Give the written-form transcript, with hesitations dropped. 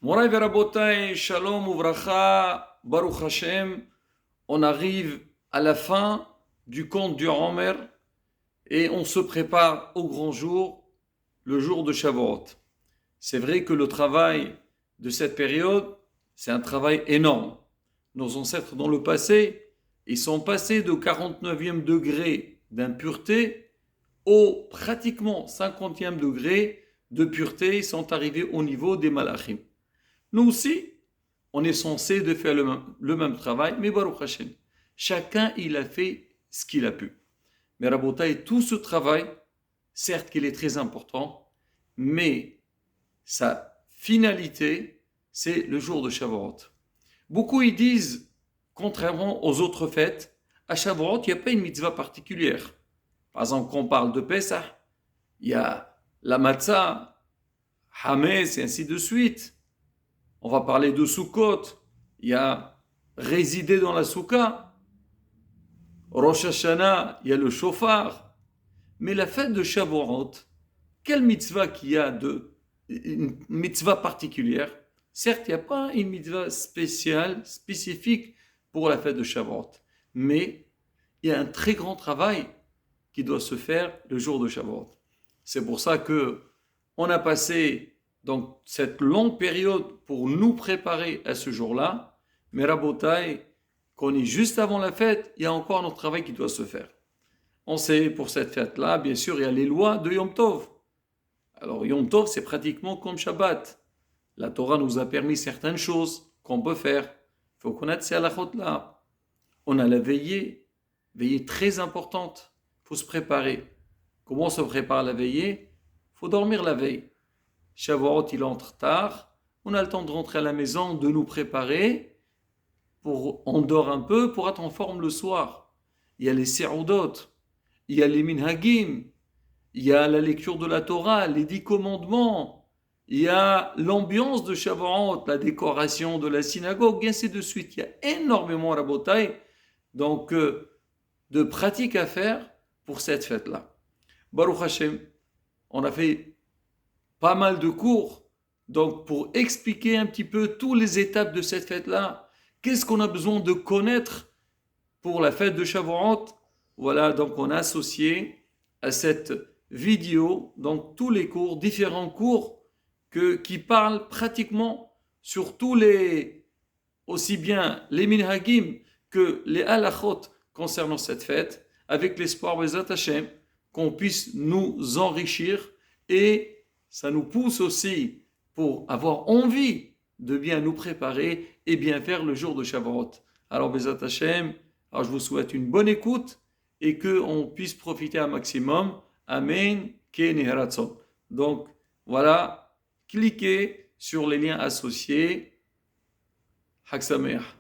Moraï Verabotay, Shalom Uvracha, Baruch Hashem, on arrive à la fin du conte du Homer et on se prépare au grand jour, le jour de Shavuot. C'est vrai que le travail de cette période, c'est un travail énorme. Nos ancêtres dans le passé, ils sont passés de 49e degré d'impureté au pratiquement 50e degré de pureté, ils sont arrivés au niveau des malachim. Nous aussi, on est censé de faire le même travail, mais Baruch Hashem, chacun il a fait ce qu'il a pu. Mais Rabotai, tout ce travail, certes qu'il est très important, mais sa finalité, c'est le jour de Shavuot. Beaucoup ils disent, contrairement aux autres fêtes, à Shavuot, il n'y a pas une mitzvah particulière. Par exemple, quand on parle de Pesach, il y a la matzah, Hametz et ainsi de suite. On va parler de Sukkot, il y a résider dans la Soukha. Rosh Hashanah, il y a le shofar. Mais la fête de Shavuot, quelle mitzvah qu'il y a une mitzvah particulière? Certes, il n'y a pas une mitzvah spéciale, spécifique pour la fête de Shavuot. Mais il y a un très grand travail qui doit se faire le jour de Shavuot. C'est pour ça que on a passé donc cette longue période pour nous préparer à ce jour-là. Mais Rabotai, qu'on est juste avant la fête, il y a encore notre travail qui doit se faire. On sait pour cette fête-là, bien sûr, il y a les lois de Yom Tov. Alors Yom Tov, c'est pratiquement comme Shabbat. La Torah nous a permis certaines choses qu'on peut faire. Il faut connaître ces halachot-là. On a la veillée très importante. Il faut se préparer. Comment se prépare la veillée? Il faut dormir la veille. Shavuot, il entre tard. On a le temps de rentrer à la maison, de nous préparer. On dort un peu pour être en forme le soir. Il y a les Se'udot, il y a les Minhagim, il y a la lecture de la Torah, les 10 commandements, il y a l'ambiance de Shavuot, la décoration de la synagogue, et ainsi de suite. Il y a énormément à Rabotai, donc de pratiques à faire pour cette fête-là. Baruch Hashem, on a fait pas mal de cours, donc pour expliquer un petit peu toutes les étapes de cette fête-là, qu'est-ce qu'on a besoin de connaître pour la fête de Shavuot. Voilà, donc on a associé à cette vidéo donc tous les cours, différents cours qui parlent pratiquement sur tous aussi bien les minhagim que les halachot concernant cette fête, avec l'espoir Bezat Hashem qu'on puisse nous enrichir et ça nous pousse aussi pour avoir envie de bien nous préparer et bien faire le jour de Shavuot. Alors Bezat Hashem, alors je vous souhaite une bonne écoute et qu'on puisse profiter un maximum. Amen. Donc voilà, cliquez sur les liens associés. Hak Sameach.